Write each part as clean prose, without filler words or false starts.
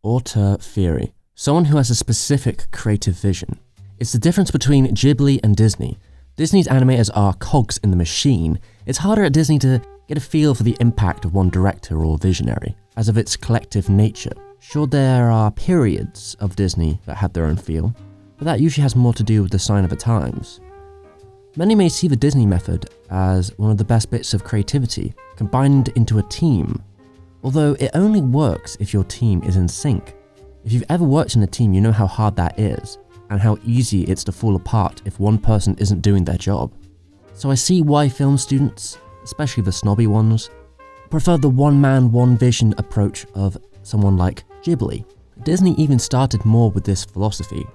Auteur theory. Someone who has a specific creative vision. It's the difference between Ghibli and Disney. Disney's animators are cogs in the machine. It's harder at Disney to get a feel for the impact of one director or visionary, as of its collective nature. Sure, there are periods of Disney that had their own feel, but that usually has more to do with the sign of the times. Many may see the Disney method as one of the best bits of creativity, combined into a team, although it only works if your team is in sync. If you've ever worked in a team, you know how hard that is, and how easy it's to fall apart if one person isn't doing their job. So I see why film students, especially the snobby ones, prefer the one-man, one-vision approach of someone like Ghibli. Disney even started more with this philosophy.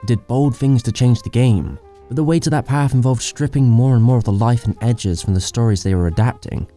It did bold things to change the game, but the way to that path involved stripping more and more of the life and edges from the stories they were adapting.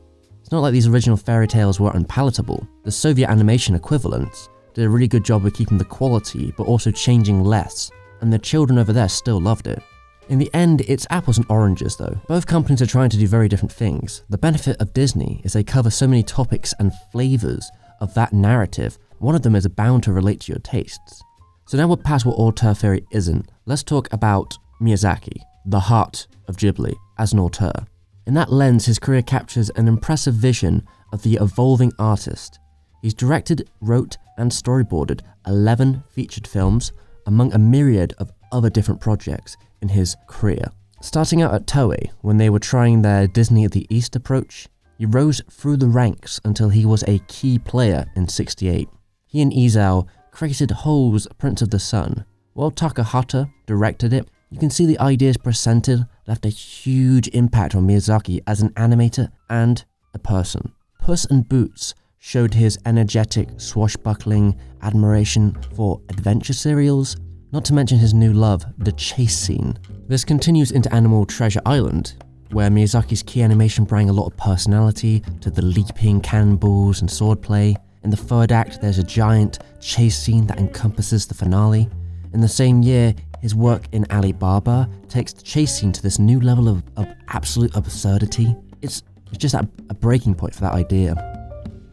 It's not like these original fairy tales were unpalatable. The Soviet animation equivalents did a really good job of keeping the quality, but also changing less, and the children over there still loved it. In the end, it's apples and oranges though. Both companies are trying to do very different things. The benefit of Disney is they cover so many topics and flavors of that narrative, one of them is bound to relate to your tastes. So now we're past what auteur theory isn't. Let's talk about Miyazaki, the heart of Ghibli, as an auteur. In that lens, his career captures an impressive vision of the evolving artist. He's directed, wrote, and storyboarded 11 featured films, among a myriad of other different projects in his career. Starting out at Toei, when they were trying their Disney at the East approach, he rose through the ranks until he was a key player in '68. He and Isao created Ho's Prince of the Sun. While Takahata directed it, you can see the ideas presented left a huge impact on Miyazaki as an animator and a person. Puss in Boots showed his energetic, swashbuckling admiration for adventure serials, not to mention his new love, the chase scene. This continues into Animal Treasure Island, where Miyazaki's key animation brought a lot of personality to the leaping cannonballs and swordplay. In the third act, there's a giant chase scene that encompasses the finale. In the same year, his work in Alibaba takes the chase scene to this new level of absolute absurdity. It's just a breaking point for that idea.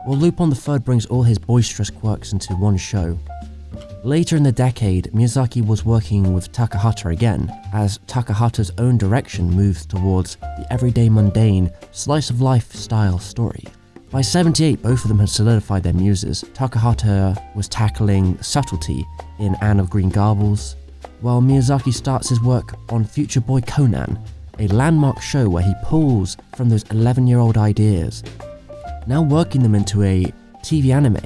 While Lupin III brings all his boisterous quirks into one show. Later in the decade, Miyazaki was working with Takahata again, as Takahata's own direction moves towards the everyday mundane, slice-of-life style story. By '78, both of them had solidified their muses. Takahata was tackling subtlety in Anne of Green Gables, while Miyazaki starts his work on Future Boy Conan, a landmark show where he pulls from those 11-year-old ideas, now working them into a TV anime.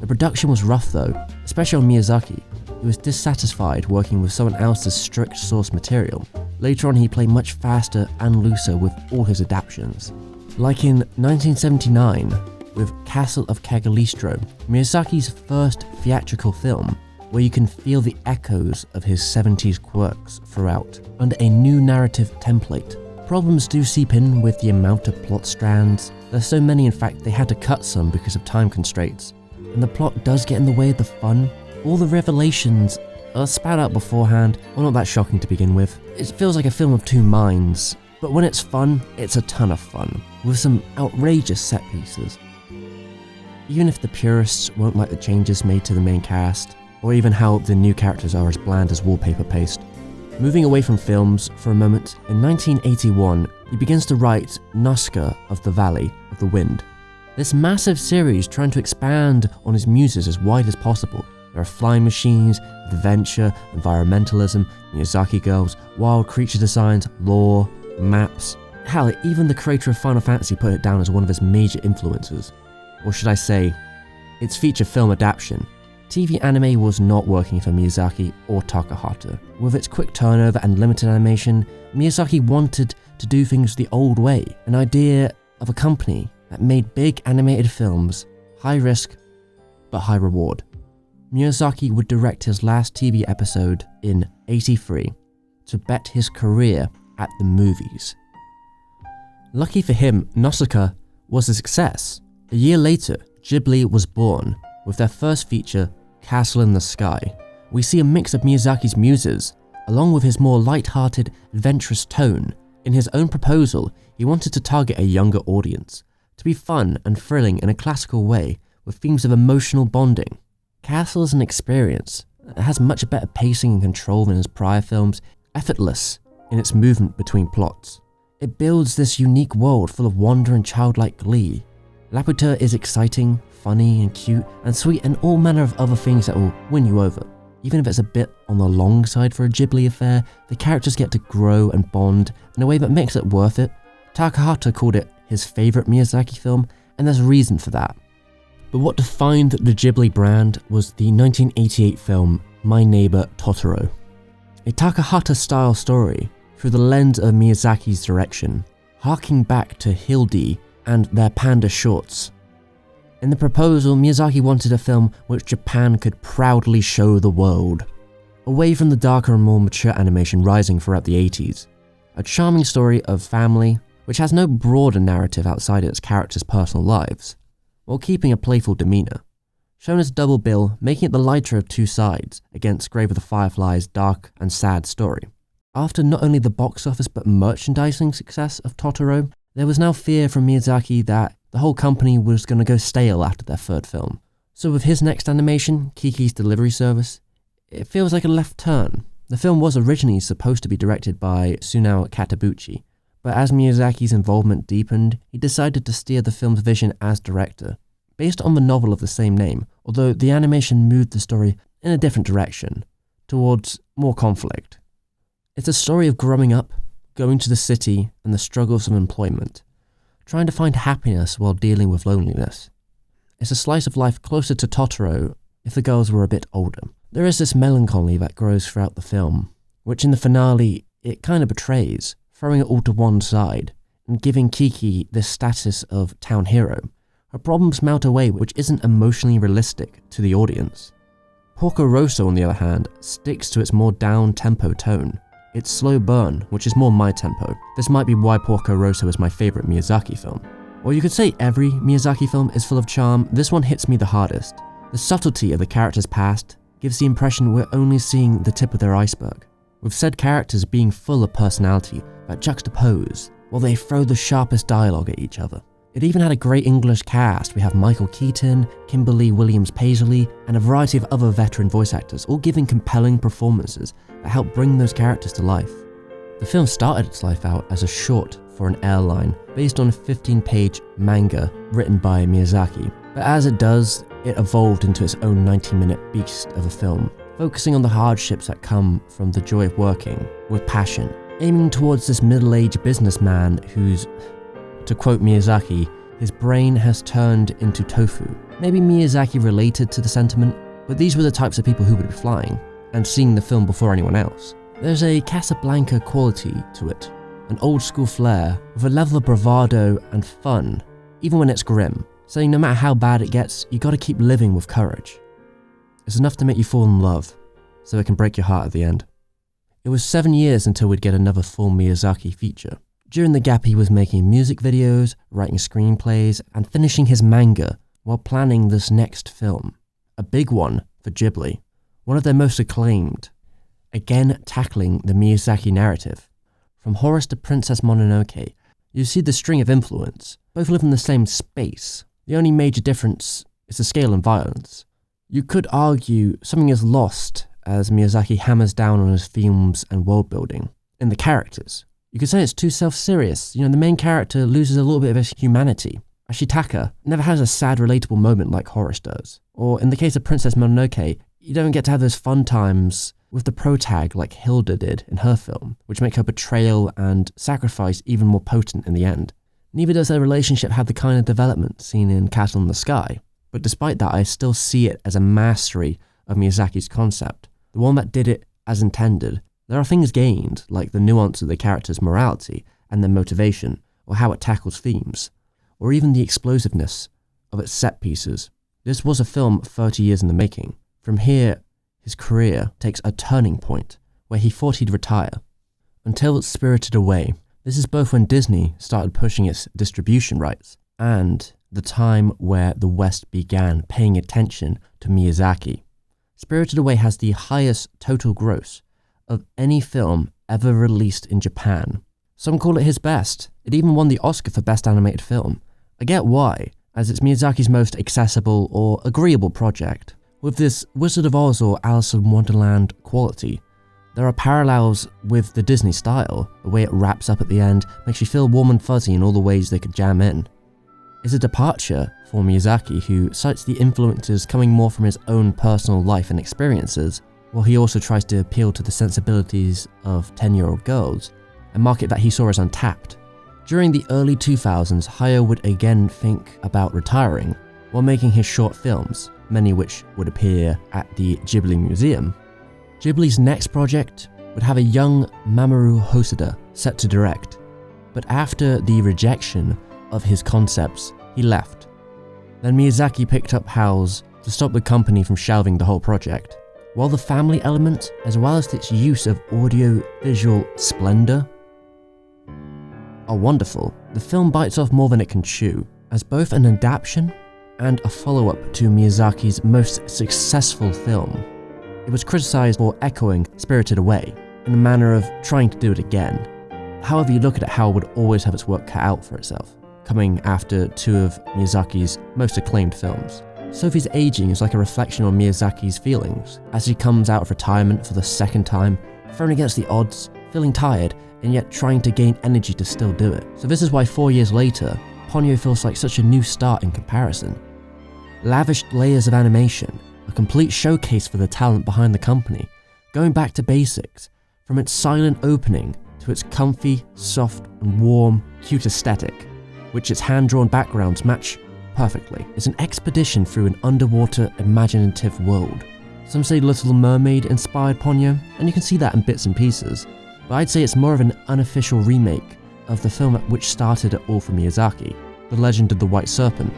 The production was rough though, especially on Miyazaki. He was dissatisfied working with someone else's strict source material. Later on, he played much faster and looser with all his adaptations. Like in 1979, with Castle of Cagliostro, Miyazaki's first theatrical film, where you can feel the echoes of his 70s quirks throughout, under a new narrative template. Problems do seep in with the amount of plot strands. There's so many, in fact, they had to cut some because of time constraints. And the plot does get in the way of the fun. All the revelations are spat out beforehand, well, not that shocking to begin with. It feels like a film of two minds, but when it's fun, it's a ton of fun, with some outrageous set pieces. Even if the purists won't like the changes made to the main cast, or even how the new characters are as bland as wallpaper paste. Moving away from films for a moment, in 1981, he begins to write Nazca of the Valley of the Wind. This massive series trying to expand on his muses as wide as possible. There are flying machines, adventure, environmentalism, Miyazaki girls, wild creature designs, lore, maps. Hell, even the creator of Final Fantasy put it down as one of his major influences. Or should I say, its feature film adaptation. TV anime was not working for Miyazaki or Takahata. With its quick turnover and limited animation, Miyazaki wanted to do things the old way, an idea of a company that made big animated films, high risk but high reward. Miyazaki would direct his last TV episode in '83 to bet his career at the movies. Lucky for him, Nausicaa was a success. A year later, Ghibli was born, with their first feature, Castle in the Sky. We see a mix of Miyazaki's muses, along with his more light-hearted, adventurous tone. In his own proposal, he wanted to target a younger audience, to be fun and thrilling in a classical way, with themes of emotional bonding. Castle is an experience. It has much better pacing and control than his prior films, effortless in its movement between plots. It builds this unique world full of wonder and childlike glee. Laputa is exciting, funny and cute and sweet, and all manner of other things that will win you over. Even if it's a bit on the long side for a Ghibli affair, the characters get to grow and bond in a way that makes it worth it. Takahata called it his favourite Miyazaki film, and there's reason for that. But what defined the Ghibli brand was the 1988 film My Neighbor Totoro, a Takahata-style story through the lens of Miyazaki's direction, harking back to Hildy and their panda shorts. In the proposal, Miyazaki wanted a film which Japan could proudly show the world, away from the darker and more mature animation rising throughout the 80s. A charming story of family, which has no broader narrative outside its characters' personal lives, while keeping a playful demeanour. Shown as a double bill, making it the lighter of two sides against Grave of the Fireflies' dark and sad story. After not only the box office but merchandising success of Totoro, there was now fear from Miyazaki that the whole company was going to go stale after their third film. So with his next animation, Kiki's Delivery Service, it feels like a left turn. The film was originally supposed to be directed by Sunao Katabuchi, but as Miyazaki's involvement deepened, he decided to steer the film's vision as director, based on the novel of the same name, although the animation moved the story in a different direction, towards more conflict. It's a story of growing up, going to the city, and the struggles of employment, trying to find happiness while dealing with loneliness. It's a slice of life closer to Totoro if the girls were a bit older. There is this melancholy that grows throughout the film, which in the finale it kind of betrays, throwing it all to one side, and giving Kiki this status of town hero. Her problems melt away, which isn't emotionally realistic to the audience. Porco Rosso, on the other hand, sticks to its more down-tempo tone. It's slow burn, which is more my tempo. This might be why Porco Rosso is my favourite Miyazaki film. Or you could say every Miyazaki film is full of charm, this one hits me the hardest. The subtlety of the characters' past gives the impression we're only seeing the tip of their iceberg, with said characters being full of personality that juxtapose while they throw the sharpest dialogue at each other. It even had a great English cast. We have Michael Keaton, Kimberly Williams-Paisley, and a variety of other veteran voice actors, all giving compelling performances that help bring those characters to life. The film started its life out as a short for an airline based on a 15-page manga written by Miyazaki, but as it does, it evolved into its own 90-minute beast of a film, focusing on the hardships that come from the joy of working with passion, aiming towards this middle-aged businessman whose, to quote Miyazaki, his brain has turned into tofu. Maybe Miyazaki related to the sentiment, but these were the types of people who would be flying and seeing the film before anyone else. There's a Casablanca quality to it, an old school flair with a level of bravado and fun, even when it's grim, saying no matter how bad it gets, you gotta keep living with courage. It's enough to make you fall in love, so it can break your heart at the end. It was 7 years until we'd get another full Miyazaki feature. During the gap he was making music videos, writing screenplays, and finishing his manga while planning this next film. A big one for Ghibli, one of their most acclaimed, again tackling the Miyazaki narrative. From Horace to Princess Mononoke, you see the string of influence. Both live in the same space. The only major difference is the scale and violence. You could argue something is lost as Miyazaki hammers down on his themes and world building in the characters. You could say it's too self-serious. The main character loses a little bit of his humanity. Ashitaka never has a sad, relatable moment like Horace does. Or in the case of Princess Mononoke, you don't get to have those fun times with the protag like Hilda did in her film, which make her betrayal and sacrifice even more potent in the end. Neither does their relationship have the kind of development seen in Castle in the Sky. But despite that, I still see it as a mastery of Miyazaki's concept, the one that did it as intended. There are things gained, like the nuance of the character's morality and their motivation, or how it tackles themes, or even the explosiveness of its set pieces. This was a film 30 years in the making. From here, his career takes a turning point, where he thought he'd retire, until it's Spirited Away. This is both when Disney started pushing its distribution rights, and the time where the West began paying attention to Miyazaki. Spirited Away has the highest total gross of any film ever released in Japan. Some call it his best. It even won the Oscar for Best Animated Film. I get why, as it's Miyazaki's most accessible or agreeable project. With this Wizard of Oz or Alice in Wonderland quality, there are parallels with the Disney style. The way it wraps up at the end makes you feel warm and fuzzy in all the ways they could jam in. It's a departure for Miyazaki, who cites the influences coming more from his own personal life and experiences, while he also tries to appeal to the sensibilities of 10-year-old girls, a market that he saw as untapped. During the early 2000s, Hayao would again think about retiring while making his short films, many which would appear at the Ghibli Museum. Ghibli's next project would have a young Mamoru Hosoda set to direct, but after the rejection of his concepts, he left. Then Miyazaki picked up Howl's to stop the company from shelving the whole project. While the family element, as well as its use of audio-visual splendor, are wonderful, the film bites off more than it can chew, as both an adaptation and a follow-up to Miyazaki's most successful film. It was criticized for echoing Spirited Away, in a manner of trying to do it again. However you look at it, Howl would always have its work cut out for itself, coming after two of Miyazaki's most acclaimed films. Sophie's aging is like a reflection on Miyazaki's feelings, as he comes out of retirement for the second time, thrown against the odds, feeling tired, and yet trying to gain energy to still do it. So this is why 4 years later, Ponyo feels like such a new start in comparison. Lavished layers of animation, a complete showcase for the talent behind the company, going back to basics, from its silent opening to its comfy, soft and warm, cute aesthetic, which its hand-drawn backgrounds match perfectly. It's an expedition through an underwater, imaginative world. Some say Little Mermaid inspired Ponyo, and you can see that in bits and pieces, but I'd say it's more of an unofficial remake of the film which started it all for Miyazaki, The Legend of the White Serpent.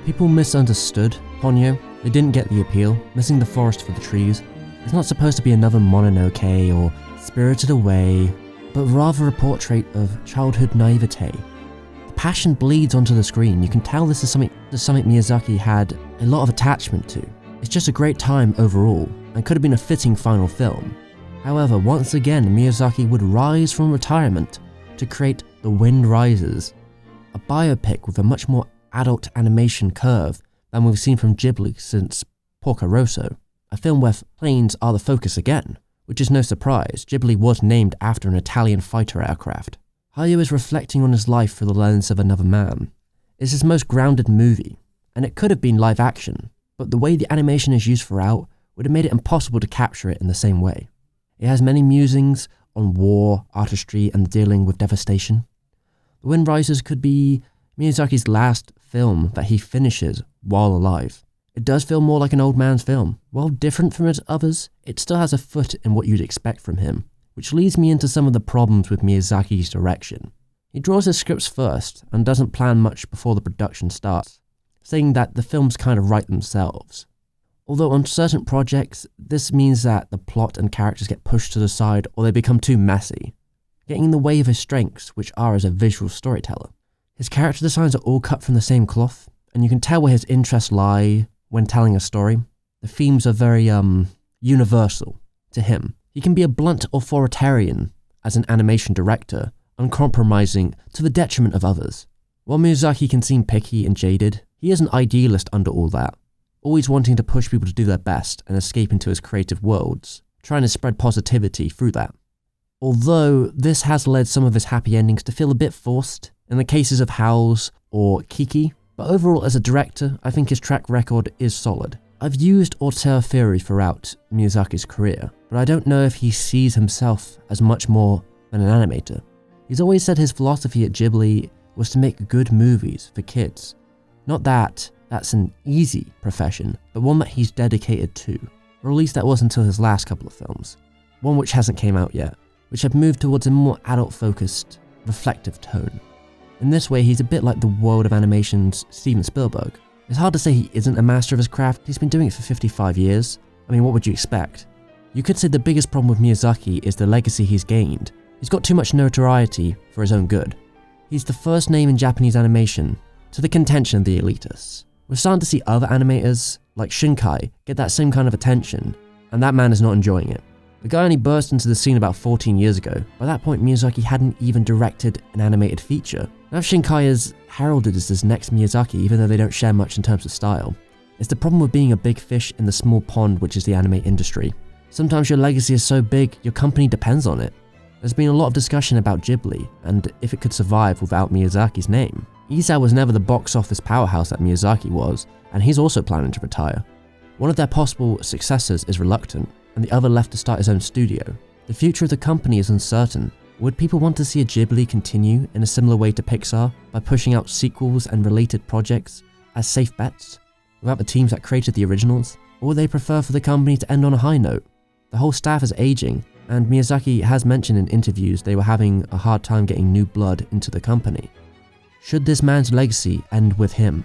People misunderstood Ponyo, they didn't get the appeal, missing the forest for the trees. It's not supposed to be another Mononoke or Spirited Away, but rather a portrait of childhood naivete. The passion bleeds onto the screen. You can tell this is something Miyazaki had a lot of attachment to. It's just a great time overall, and could have been a fitting final film. However, once again, Miyazaki would rise from retirement to create The Wind Rises, a biopic with a much more adult animation curve than we've seen from Ghibli since Porco Rosso, a film where planes are the focus again, which is no surprise. Ghibli was named after an Italian fighter aircraft. Hayao is reflecting on his life through the lens of another man. It's his most grounded movie, and it could have been live action, but the way the animation is used throughout would have made it impossible to capture it in the same way. It has many musings on war, artistry, and dealing with devastation. The Wind Rises could be Miyazaki's last film that he finishes while alive. It does feel more like an old man's film. While different from his others, it still has a foot in what you'd expect from him, which leads me into some of the problems with Miyazaki's direction. He draws his scripts first and doesn't plan much before the production starts, saying that the films kind of write themselves. Although on certain projects, this means that the plot and characters get pushed to the side or they become too messy, getting in the way of his strengths, which are as a visual storyteller. His character designs are all cut from the same cloth, and you can tell where his interests lie when telling a story. The themes are very, universal to him. He can be a blunt authoritarian as an animation director, uncompromising to the detriment of others. While Miyazaki can seem picky and jaded, he is an idealist under all that, always wanting to push people to do their best and escape into his creative worlds, trying to spread positivity through that. Although this has led some of his happy endings to feel a bit forced, in the cases of Howl's or Kiki, but overall as a director, I think his track record is solid. I've used auteur theory throughout Miyazaki's career, but I don't know if he sees himself as much more than an animator. He's always said his philosophy at Ghibli was to make good movies for kids. Not that that's an easy profession, but one that he's dedicated to, or at least that was until his last couple of films, one which hasn't came out yet, which have moved towards a more adult-focused, reflective tone. In this way, he's a bit like the world of animation's Steven Spielberg. It's hard to say he isn't a master of his craft. He's been doing it for 55 years. I mean, what would you expect? You could say the biggest problem with Miyazaki is the legacy he's gained. He's got too much notoriety for his own good. He's the first name in Japanese animation, to the contention of the elitists. We're starting to see other animators, like Shinkai, get that same kind of attention, and that man is not enjoying it. The guy only burst into the scene about 14 years ago. By that point, Miyazaki hadn't even directed an animated feature. Now Shinkai is heralded as this next Miyazaki, even though they don't share much in terms of style. It's the problem with being a big fish in the small pond which is the anime industry. Sometimes your legacy is so big, your company depends on it. There's been a lot of discussion about Ghibli and if it could survive without Miyazaki's name. Isao was never the box office powerhouse that Miyazaki was, and he's also planning to retire. One of their possible successors is reluctant, and the other left to start his own studio. The future of the company is uncertain. Would people want to see a Ghibli continue in a similar way to Pixar by pushing out sequels and related projects as safe bets without the teams that created the originals? Or would they prefer for the company to end on a high note? The whole staff is aging, and Miyazaki has mentioned in interviews they were having a hard time getting new blood into the company. Should this man's legacy end with him?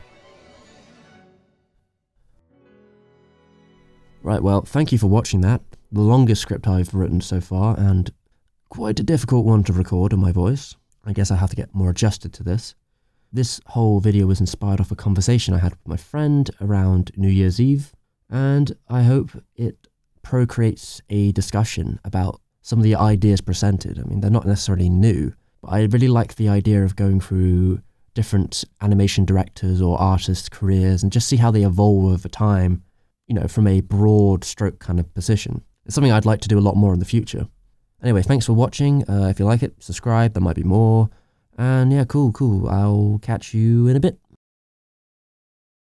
Right, well, thank you for watching that. The longest script I've written so far, and quite a difficult one to record on my voice. I guess I have to get more adjusted to this. This whole video was inspired off a conversation I had with my friend around New Year's Eve, and I hope it procreates a discussion about some of the ideas presented. I mean, they're not necessarily new, but I really like the idea of going through different animation directors or artists' careers and just see how they evolve over time, you know, from a broad stroke kind of position. It's something I'd like to do a lot more in the future. Anyway, thanks for watching. If you like it, subscribe, there might be more. And yeah, cool. I'll catch you in a bit.